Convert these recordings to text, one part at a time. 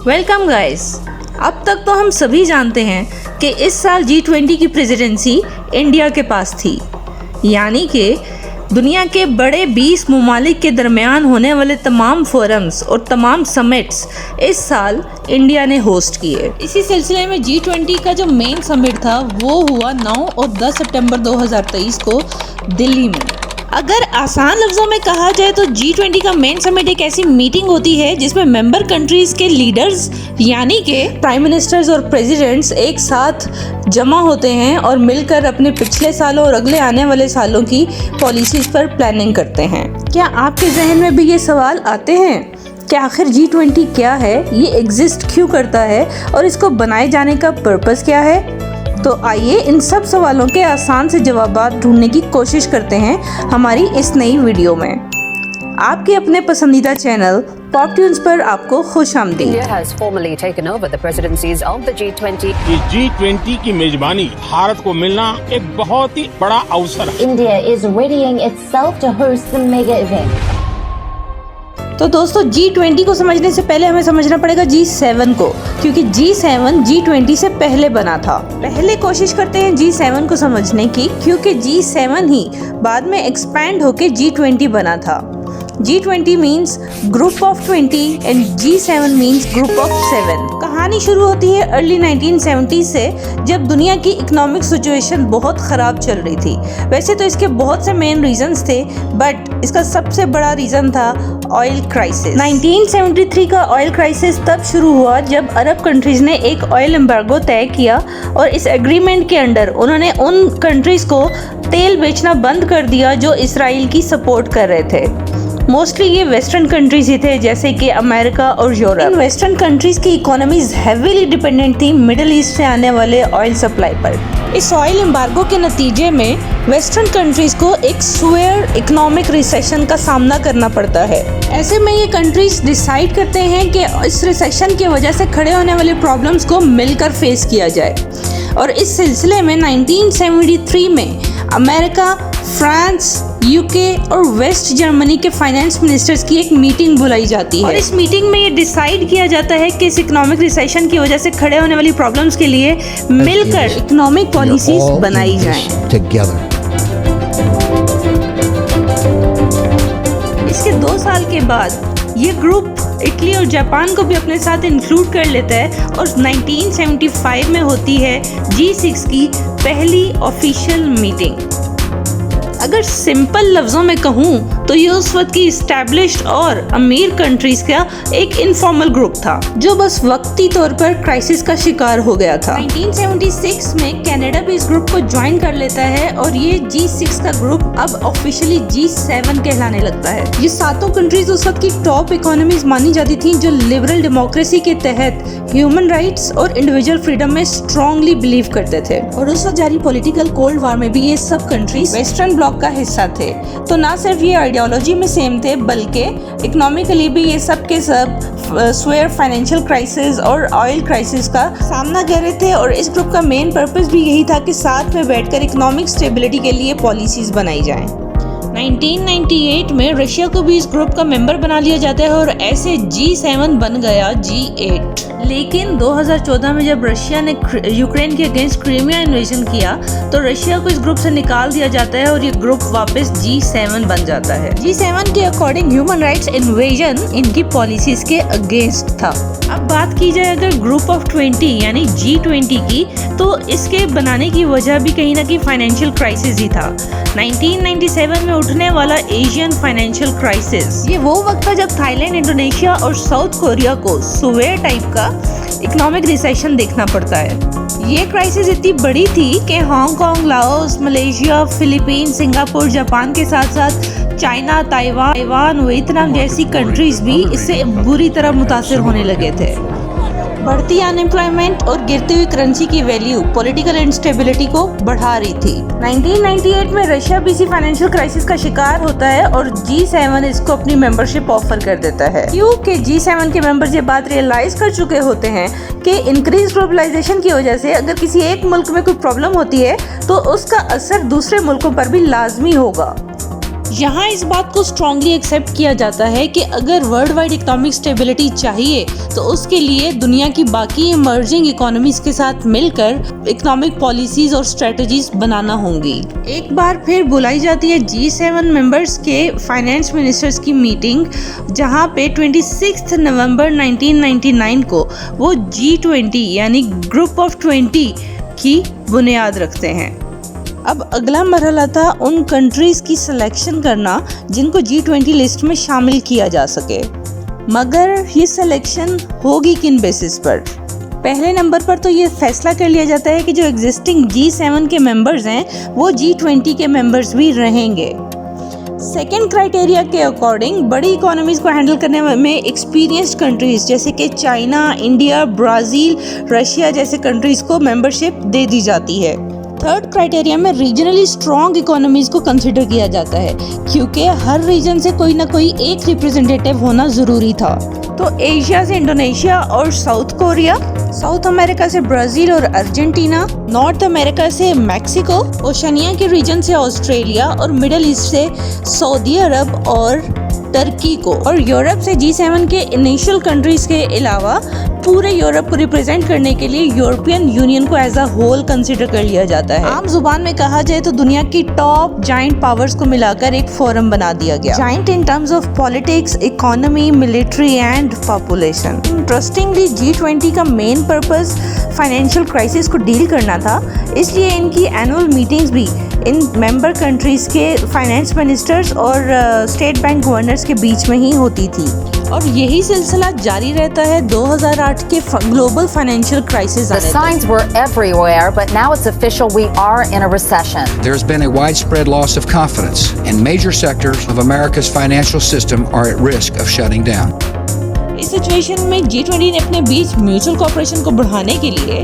Welcome guys. अब तक तो हम सभी जानते हैं कि इस साल G20 की प्रेसिडेंसी इंडिया के पास थी, यानी कि दुनिया के बड़े 20 ममालिक के दरमियान होने वाले तमाम फोरम्स और तमाम समिट्स इस साल इंडिया ने होस्ट किए। इसी सिलसिले में G20 का जो मेन समिट था वो हुआ 9 और 10 सितंबर 2023 को दिल्ली में। अगर आसान लफ्ज़ों में कहा जाए तो G20 का मेन समिट एक ऐसी मीटिंग होती है जिसमें मेंबर कंट्रीज के लीडर्स यानी कि प्राइम मिनिस्टर्स और प्रेसिडेंट्स एक साथ जमा होते हैं और मिलकर अपने पिछले सालों और अगले आने वाले सालों की पॉलिसीज़ पर प्लानिंग करते हैं। क्या आपके जहन में भी ये सवाल आते हैं कि आखिर G20 क्या है, ये एग्जिस्ट क्यों करता है और इसको बनाए जाने का पर्पस क्या है? तो आइए इन सब सवालों के आसान से जवाबात ढूंढने की कोशिश करते हैं हमारी इस नई वीडियो में। आपके अपने पसंदीदा चैनल पॉप ट्यून्स पर आपको खुशामदीद। India has formally taken over the presidencies of the G20. G20 की मेजबानी भारत को मिलना एक बहुत ही बड़ा अवसर है। India is readying itself to host the mega event. तो दोस्तों G20 को समझने से पहले हमें समझना पड़ेगा G7 को, क्योंकि G7 G20 से पहले बना था। पहले कोशिश करते हैं G7 को समझने की, क्योंकि G7 ही बाद में एक्सपैंड होके G20 बना था। G20 means group of 20 and G7 means group of 7। कहानी शुरू होती है अर्ली 1970 से, जब दुनिया की इकोनॉमिक सिचुएशन बहुत ख़राब चल रही थी। वैसे तो इसके बहुत से मेन रीजंस थे, बट इसका सबसे बड़ा रीज़न था ऑयल क्राइसिस। 1973 का ऑयल क्राइसिस तब शुरू हुआ जब अरब कंट्रीज़ ने एक ऑयल एम्बार्गो तय किया और इस एग्रीमेंट के अंडर उन्होंने उन कंट्रीज़ को तेल बेचना बंद कर दिया जो इसराइल की सपोर्ट कर रहे थे। मोस्टली ये वेस्टर्न कंट्रीज ही थे, जैसे कि अमेरिका और यूरोप। इन वेस्टर्न कंट्रीज की इकोनॉमीज हेवीली डिपेंडेंट थी मिडिल ईस्ट से आने वाले ऑयल सप्लाई पर। इस ऑयल एम्बार्गो के नतीजे में वेस्टर्न कंट्रीज को एक सुवेयर इकोनॉमिक रिसेशन का सामना करना पड़ता है। ऐसे में ये कंट्रीज डिसाइड करते हैं कि इस रिसेशन की वजह से खड़े होने वाले प्रॉब्लम्स को मिलकर फेस किया जाए, और इस सिलसिले में 1973 में अमेरिका, फ्रांस, यूके और वेस्ट जर्मनी के फाइनेंस मिनिस्टर्स की एक मीटिंग बुलाई जाती है और इस मीटिंग में ये डिसाइड किया जाता है कि इस इकोनॉमिक रिसेशन की वजह से खड़े होने वाली प्रॉब्लम्स के लिए मिलकर इकोनॉमिक पॉलिसीज बनाई जाएं। इसके 2 साल के बाद ये ग्रुप इटली और जापान को भी अपने साथ इंक्लूड कर लेता है और 1975 में होती है G6 की पहली ऑफिशियल मीटिंग। अगर सिंपल लफ्ज़ों में कहूँ तो ये उस वक्त की इस्टेब्लिश्ड और अमीर कंट्रीज का एक इनफॉर्मल ग्रुप था जो बस वक्ती तौर पर क्राइसिस का शिकार हो गया था। 1976 में कनाडा भी इस ग्रुप को ज्वाइन कर लेता है और ये G6 का ग्रुप अब ऑफिशियली G7 कहलाने लगता है। ये सातों कंट्रीज उस वक्त की टॉप इकोनॉमीज मानी जाती थी जो लिबरल डेमोक्रेसी के तहत ह्यूमन राइट्स और इंडिविजुअल फ्रीडम में स्ट्रांगली बिलीव करते थे, और उस वक्त जारी पॉलिटिकल कोल्ड वॉर में भी ये सब कंट्रीज वेस्टर्न ब्लॉक का हिस्सा थे। तो ना सिर्फ ये आइडियोलॉजी में सेम थे, बल्कि इकोनॉमिकली भी ये सब के सब स्वेयर फाइनेंशियल क्राइसिस और ऑयल क्राइसिस का सामना कर रहे थे, और इस ग्रुप का मेन पर्पस भी यही था कि साथ में बैठकर इकोनॉमिक स्टेबिलिटी के लिए पॉलिसीज बनाई जाएं। 1998 में रशिया को भी इस ग्रुप का मेंबर बना लिया जाता है और ऐसे G7 बन गया G8। लेकिन 2014 में जब रशिया ने यूक्रेन के अगेंस्ट क्रीमिया इन्वेजन किया तो रशिया को इस ग्रुप से निकाल दिया जाता है और ये ग्रुप वापस G7 बन जाता है। G7 के अकॉर्डिंग ह्यूमन राइट्स इन्वेजन इनकी पॉलिसीज के अगेंस्ट था। अब बात की जाए अगर ग्रुप ऑफ 20 यानी G20 की, तो इसके बनाने की वजह भी कहीं ना कहीं फाइनेंशियल क्राइसिस ही था। 1997 में उठने वाला एशियन फाइनेंशियल क्राइसिस, ये वो वक्त था जब थाईलैंड, इंडोनेशिया और साउथ कोरिया को सुवेयर टाइप का इकोनॉमिक रिसेशन देखना पड़ता है। ये क्राइसिस इतनी बड़ी थी कि Hong Kong, Laos, Malaysia, Philippine, Singapore, Japan के साथ साथ चाइना, ताइवान, वियतनाम जैसी कंट्रीज भी इससे बुरी तरह मुतासिर होने लगे थे। बढ़ती अनएम्प्लॉयमेंट और गिरती हुई करेंसी की वैल्यू पॉलिटिकल इंस्टेबिलिटी को बढ़ा रही थी। 1998 में रशिया भी इसी फाइनेंशियल क्राइसिस का शिकार होता है और G7 इसको अपनी मेंबरशिप ऑफर कर देता है, क्योंकि G7 के मेंबर्स ये बात रियलाइज कर चुके होते हैं कि इंक्रीज ग्लोबलाइजेशन की वजह से अगर किसी एक मुल्क में कोई प्रॉब्लम होती है तो उसका असर दूसरे मुल्कों पर भी लाजमी होगा। यहाँ इस बात को स्ट्रांगली एक्सेप्ट किया जाता है कि अगर वर्ल्ड वाइड इकोनॉमिक स्टेबिलिटी चाहिए तो उसके लिए दुनिया की बाकी इमर्जिंग इकोनॉमीज के साथ मिलकर इकोनॉमिक पॉलिसीज और स्ट्रेटजीज बनाना होंगी। एक बार फिर बुलाई जाती है G7 मेंबर्स के फाइनेंस मिनिस्टर्स की मीटिंग, जहाँ पे 26 नवंबर 1999 को वो G20 यानी ग्रुप ऑफ 20 की बुनियाद रखते हैं। अब अगला मरहला था उन कंट्रीज़ की सिलेक्शन करना जिनको G20 लिस्ट में शामिल किया जा सके, मगर ये सिलेक्शन होगी किन बेसिस पर? पहले नंबर पर तो ये फैसला कर लिया जाता है कि जो एग्जिस्टिंग G7 के मेंबर्स हैं वो G20 के मेंबर्स भी रहेंगे। सेकेंड क्राइटेरिया के अकॉर्डिंग बड़ी इकोनॉमीज को हैंडल करने में एक्सपीरियंस्ड कंट्रीज जैसे कि चाइना, इंडिया, ब्राज़ील, रशिया जैसे कंट्रीज को मेंबरशिप दे दी जाती है। थर्ड क्राइटेरिया में रीजनली स्ट्रॉन्ग इकोनॉमीज को कंसिडर किया जाता है, क्योंकि हर रीजन से कोई ना कोई एक रिप्रेजेंटेटिव होना ज़रूरी था। तो एशिया से इंडोनेशिया और साउथ कोरिया, साउथ अमेरिका से ब्राज़ील और अर्जेंटीना, नॉर्थ अमेरिका से मैक्सिको, ओशनिया के रीजन से ऑस्ट्रेलिया और मिडिल ईस्ट से सऊदी अरब और टर्की को, और यूरोप से G7 के इनिशियल कंट्रीज के अलावा पूरे यूरोप को रिप्रेजेंट करने के लिए यूरोपियन यूनियन को एज अ होल कंसिडर कर लिया जाता है। आम जुबान में कहा जाए तो दुनिया की टॉप जाइंट पावर्स को मिलाकर एक फोरम बना दिया गया, giant in terms of politics, economy, military and population. Interestingly G20 का मेन पर्पस फाइनेंशियल क्राइसिस को डील करना था, इसलिए इनकी एनुअल मीटिंग्स भी इन मेंबर कंट्रीज के फाइनेंस मिनिस्टर्स और स्टेट बैंक गवर्नर्स के बीच में ही होती थी, और यही सिलसिला जारी रहता है 2008 के ग्लोबल फाइनेंशियल क्राइसिस आने तक। The signs were everywhere, but now it's official, we are in a recession. There's been a widespread loss of confidence, and major sectors of America's financial system are at risk of shutting down. इस situation में G20 ने अपने बीच mutual cooperation को बढ़ाने के लिए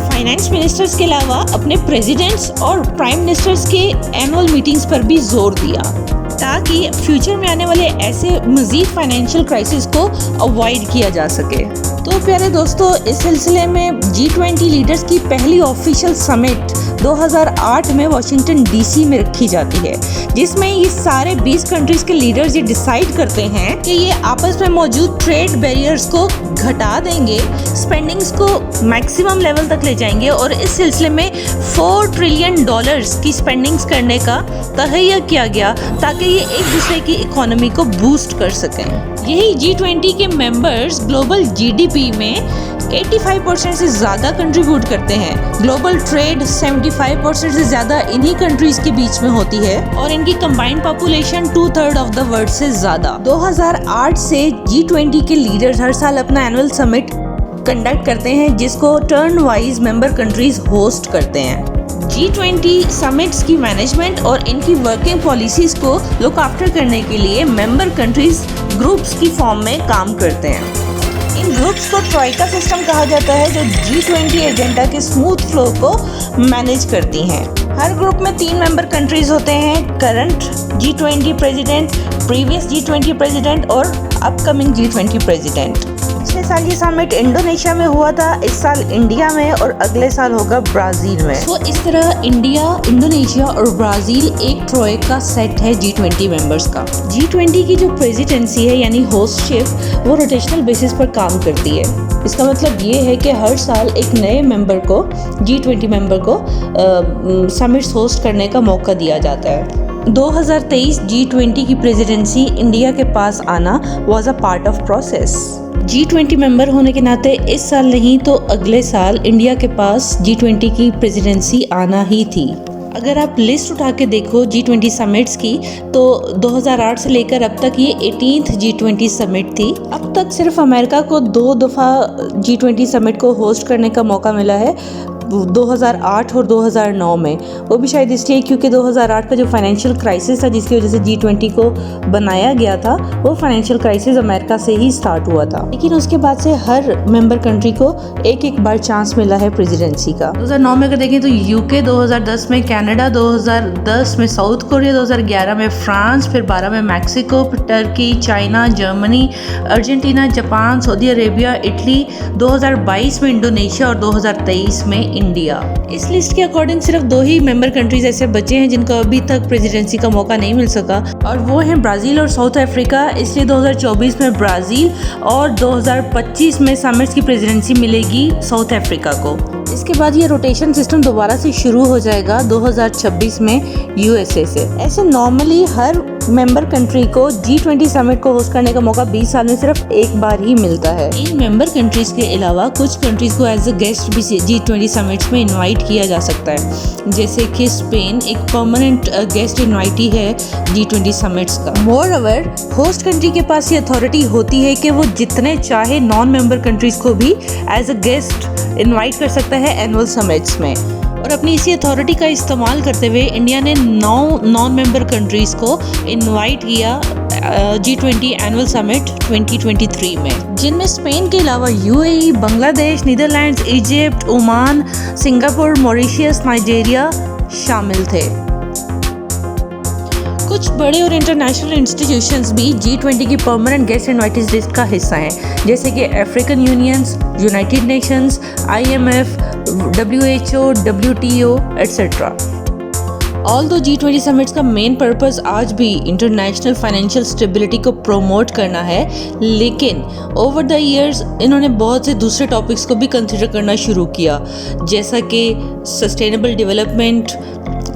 finance ministers के अलावा अपने प्रेसिडेंट्स और प्राइम मिनिस्टर्स के एनुअल मीटिंग्स पर भी जोर दिया, ताकि फ्यूचर में आने वाले ऐसे मजीद फाइनेंशियल क्राइसिस को अवॉइड किया जा सके। तो प्यारे दोस्तों, इस सिलसिले में G20 लीडर्स की पहली ऑफिशियल समिट 2008 में वाशिंगटन DC में रखी जाती है, जिसमें ये सारे 20 कंट्रीज के लीडर्स ये डिसाइड करते हैं कि ये आपस में मौजूद ट्रेड बैरियर्स को घटा देंगे, स्पेंडिंग्स को मैक्सिमम लेवल तक ले जाएंगे, और इस सिलसिले में $4 ट्रिलियन की स्पेंडिंग्स करने का तहैया किया गया, ताकि ये एक दूसरे की इकोनॉमी को बूस्ट कर सकें। यही G20 के मेंबर्स ग्लोबल GDP में 85% से ज़्यादा कंट्रीब्यूट करते हैं। ग्लोबल ट्रेड 75% से ज़्यादा इन्हीं कंट्रीज के बीच में होती है, और इनकी combined population 2/3 of the world से ज़्यादा। 2008 से G20 के लीडर्स हर साल अपना एनुअल समिट कंडक्ट करते हैं, जिसको turn wise member countries host करते हैं। G20 समिट्स की मैनेजमेंट और इनकी वर्किंग पॉलिसीज को लुक आफ्टर करने के लिए मेंबर कंट्रीज ग्रुप्स की फॉर्म में काम करते हैं। इन ग्रुप्स को ट्रॉइका सिस्टम कहा जाता है, जो G20 एजेंडा के स्मूथ फ्लो को मैनेज करती हैं। हर ग्रुप में 3 मेंबर कंट्रीज होते हैं, current G20 president, previous G20 president और अपकमिंग G20 प्रेसिडेंट। पिछले साल ये समिट इंडोनेशिया में हुआ था, इस साल इंडिया में, और अगले साल होगा ब्राज़ील में। तो इस तरह इंडिया, इंडोनेशिया और ब्राज़ील एक ट्रॉइका सेट है G20 मेंबर्स का। G20 की जो प्रेसिडेंसी है यानी होस्टशिप, वो रोटेशनल बेसिस पर काम करती है। इसका मतलब ये है कि हर साल एक नए मेंबर को, G20 मेंबर को समिट्स होस्ट करने का मौका दिया जाता है। 2023 G20 की प्रेसिडेंसी इंडिया के पास आना was a part of process. G20 member होने के नाते इस साल नहीं तो अगले साल इंडिया के पास G20 की प्रेसिडेंसी आना ही थी। अगर आप लिस्ट उठा के देखो G20 समिट्स की, तो 2008 से लेकर अब तक ये 18th G20 समिट थी। अब तक सिर्फ अमेरिका को 2 दफ़ा G20 समिट को होस्ट करने का मौका मिला है, 2008 और 2009 में। वो भी शायद इसलिए क्योंकि 2008 का जो फाइनेंशियल क्राइसिस था जिसकी वजह से G20 को बनाया गया था, वो फाइनेंशियल क्राइसिस अमेरिका से ही स्टार्ट हुआ था। लेकिन उसके बाद से हर मेंबर कंट्री को एक बार चांस मिला है प्रेसिडेंसी का। 2009 में अगर देखें तो यूके, 2010 में कनाडा, 2010 में साउथ कोरिया, 2011 में फ्रांस, फिर 12 में Mexico, Turkey, China, Germany, Argentina, Japan, Saudi Arabia, Italy, 2022 में इंडोनेशिया और 2023 में इंडिया। इस लिस्ट के अकॉर्डिंग सिर्फ 2 ही मेंबर कंट्रीज ऐसे बचे हैं जिनको अभी तक प्रेसिडेंसी का मौका नहीं मिल सका, और वो हैं ब्राज़ील और साउथ अफ्रीका। इसलिए 2024 में ब्राज़ील और 2025 में समिट्स की प्रेसिडेंसी मिलेगी साउथ अफ्रीका को। इसके बाद ये रोटेशन सिस्टम दोबारा से शुरू हो जाएगा 2026 में यूएसए से। ऐसे नॉर्मली हर मेंबर कंट्री को G20 समिट को होस्ट करने का मौका 20 साल में सिर्फ एक बार ही मिलता है। इन मेंबर कंट्रीज के अलावा कुछ कंट्रीज को एज अ गेस्ट भी G20 समिट्स में इनवाइट किया जा सकता है, जैसे कि स्पेन एक परमानेंट गेस्ट इनवाइटी है G20 समिट्स का। मोरओवर होस्ट कंट्री के पास ये अथॉरिटी होती है कि वो जितने चाहे नॉन मेंबर कंट्रीज को भी एज अ गेस्ट इनवाइट कर सकता है एनुअल समिट्स में। और अपनी इसी अथॉरिटी का इस्तेमाल करते हुए इंडिया ने 9 नॉन मेंबर कंट्रीज़ को इनवाइट किया G20 एनुअल समिट 2023 में, जिनमें स्पेन के अलावा UAE, Bangladesh, Netherlands, Egypt, Oman, Singapore, Mauritius, Nigeria शामिल थे। कुछ बड़े और इंटरनेशनल इंस्टीट्यूशंस भी G20 की परमानेंट गेस्ट इनवाइटीज लिस्ट का हिस्सा हैं, जैसे कि African unions, United Nations, IMF, WHO, WTO etcetera. Although G20 summits का मेन पर्पस आज भी इंटरनेशनल फाइनेंशियल स्टेबिलिटी को प्रमोट करना है, लेकिन ओवर द ईयर्स इन्होंने बहुत से दूसरे टॉपिक्स को भी कंसिडर करना शुरू किया, जैसा कि सस्टेनेबल डेवलपमेंट,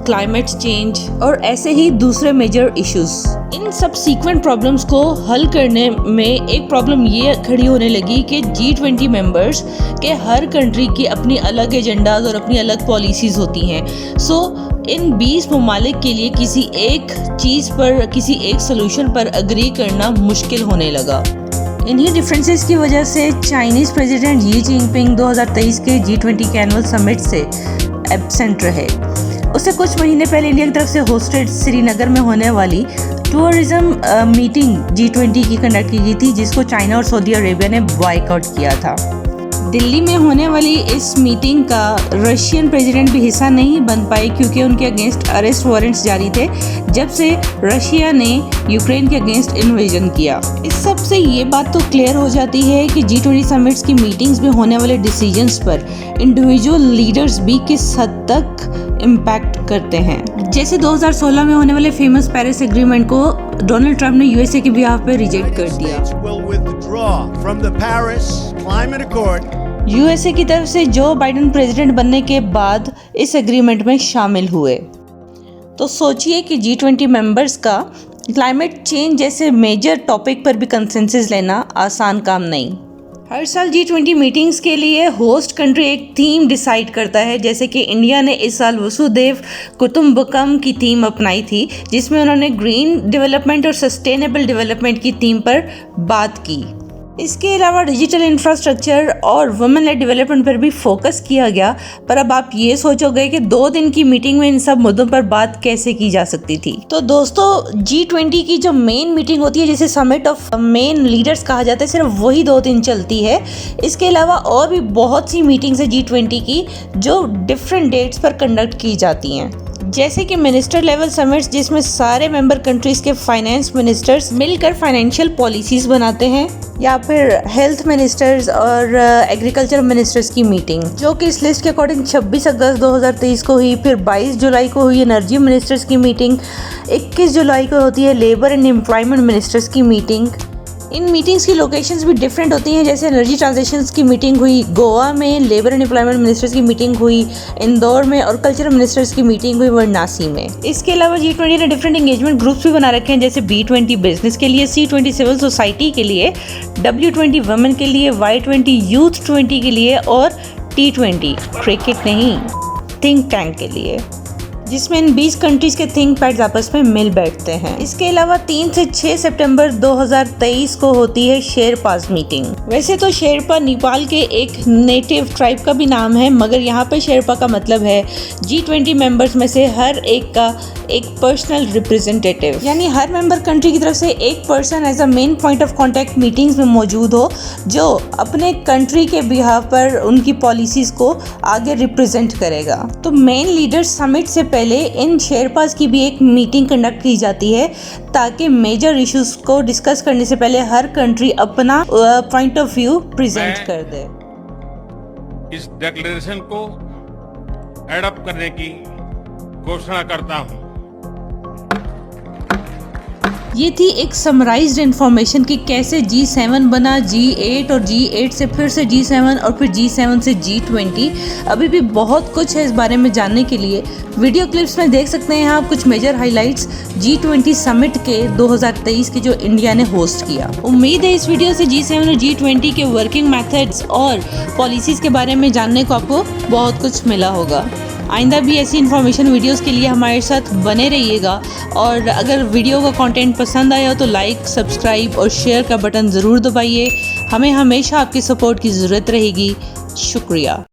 क्लाइमेट चेंज और ऐसे ही दूसरे मेजर इश्यूज। इन सबसीक्वेंट प्रॉब्लम्स को हल करने में एक प्रॉब्लम ये खड़ी होने लगी कि G20 मेंबर्स के हर कंट्री की अपनी अलग एजेंडाज और अपनी अलग पॉलिसीज़ होती हैं। सो इन 20 ममालिक के लिए किसी एक चीज़ पर, किसी एक सोल्यूशन पर अग्री करना मुश्किल होने लगा। इन्हीं डिफरेंसेस की वजह से चाइनीज़ प्रेसिडेंट शी जिनपिंग 2023 के G20 के एनुअल समिट से एब्सेंट रहे। उससे कुछ महीने पहले इंडिया की तरफ से होस्टेड श्रीनगर में होने वाली टूरिज्म मीटिंग G20 की कंडक्ट की गई थी, जिसको चाइना और सऊदी अरेबिया ने बॉयकॉट किया था। दिल्ली में होने वाली इस मीटिंग का रशियन प्रेसिडेंट भी हिस्सा नहीं बन पाए, क्योंकि उनके अगेंस्ट अरेस्ट वारंट्स जारी थे जब से रशिया ने यूक्रेन के अगेंस्ट इन्वेजन किया। इस सब से ये बात तो क्लियर हो जाती है कि G20 समिट्स की मीटिंग्स में होने वाले डिसीजंस पर इंडिविजुअल लीडर्स भी किस हद तक इम्पैक्ट करते हैं। जैसे 2016 में होने वाले फेमस पेरिस एग्रीमेंट को डोनाल्ड ट्रंप ने यूएसए के बिहाफ पे रिजेक्ट कर दिया। यूएसए की तरफ से जो बाइडेन प्रेसिडेंट बनने के बाद इस एग्रीमेंट में शामिल हुए। तो सोचिए कि G20 मेंबर्स का क्लाइमेट चेंज जैसे मेजर टॉपिक पर भी कंसेंसस लेना आसान काम नहीं। हर साल G20 मीटिंग्स के लिए होस्ट कंट्री एक थीम डिसाइड करता है, जैसे कि इंडिया ने इस साल वसुधैव कुटुंबकम की थीम अपनाई थी, जिसमें उन्होंने ग्रीन डेवलपमेंट और सस्टेनेबल डेवलपमेंट की थीम पर बात की। इसके अलावा डिजिटल इंफ्रास्ट्रक्चर और वुमेन लेड डेवलपमेंट पर भी फोकस किया गया। पर अब आप ये सोचोगे कि 2 दिन की मीटिंग में इन सब मुद्दों पर बात कैसे की जा सकती थी। तो दोस्तों, G20 की जो मेन मीटिंग होती है, जिसे समिट ऑफ मेन लीडर्स कहा जाता है, सिर्फ वही 2 दिन चलती है। इसके अलावा और भी बहुत सी मीटिंग्स है G20 की जो डिफरेंट डेट्स पर कंडक्ट की जाती हैं, जैसे कि मिनिस्टर लेवल समिट्स, जिसमें सारे मेंबर कंट्रीज के फाइनेंस मिनिस्टर्स मिलकर फाइनेंशियल पॉलिसीज बनाते हैं, या फिर हेल्थ मिनिस्टर्स और एग्रीकल्चर मिनिस्टर्स की मीटिंग, जो कि इस लिस्ट के अकॉर्डिंग 26 अगस्त 2023 को हुई। फिर 22 जुलाई को हुई एनर्जी मिनिस्टर्स की मीटिंग, 21 जुलाई को होती है लेबर एंड एम्प्लॉयमेंट मिनिस्टर्स की मीटिंग। इन मीटिंग्स की लोकेशंस भी डिफरेंट होती हैं, जैसे एनर्जी ट्रांजिशंस की मीटिंग हुई गोवा में, लेबर एंड एम्प्लॉयमेंट मिनिस्टर्स की मीटिंग हुई इंदौर में, और कल्चरल मिनिस्टर्स की मीटिंग हुई वाराणसी में। इसके अलावा G20 ने डिफरेंट एंगेजमेंट ग्रुप्स भी बना रखे हैं, जैसे B20 बिजनेस के लिए, C20 सिविल सोसाइटी के लिए, W20 वुमेन के लिए, Y20 यूथ 20 के लिए और T20 क्रिकेट नहीं थिंक टैंक के लिए, जिसमें इन 20 कंट्रीज के थिंक पैड्स आपस में मिल बैठते हैं। इसके अलावा 3 से 6 सितंबर 2023 को होती है शेरपास मीटिंग। वैसे तो शेरपा नेपाल के एक नेटिव ट्राइब का भी नाम है, मगर यहाँ पे शेरपा का मतलब है G20 मेंबर्स में से हर एक का एक पर्सनल रिप्रेजेंटेटिव, यानी हर मेंबर कंट्री की तरफ से एक person as a main point of contact meetings में मौजूद हो, जो अपने कंट्री के बिहाफ पर उनकी पॉलिसीज को आगे रिप्रेजेंट करेगा। तो मेन लीडर्स समिट से पहले इन शेरपास की भी एक मीटिंग कंडक्ट की जाती है, ताकि मेजर इश्यूज को डिस्कस करने से पहले हर कंट्री अपना पॉइंट ऑफ व्यू प्रेजेंट कर दे। इस डिक्लेरेशन को एडप्ट करने की घोषणा करता हूं। ये थी एक समराइज्ड इन्फॉर्मेशन कि कैसे G7 बना, G8 और G8 से फिर से G7 और फिर G7 से G20। अभी भी बहुत कुछ है इस बारे में जानने के लिए। वीडियो क्लिप्स में देख सकते हैं आप कुछ मेजर हाइलाइट्स G20 समिट के 2023 के जो इंडिया ने होस्ट किया। उम्मीद है इस वीडियो से G7 और G20 के वर्किंग मेथड्स और पॉलिसीज़ के बारे में जानने को आपको बहुत कुछ मिला होगा। आइंदा भी ऐसी इन्फॉर्मेशन वीडियोस के लिए हमारे साथ बने रहिएगा और अगर वीडियो का कंटेंट पसंद आया हो तो लाइक, सब्सक्राइब और शेयर का बटन ज़रूर दबाइए। हमें हमेशा आपकी सपोर्ट की ज़रूरत रहेगी। शुक्रिया।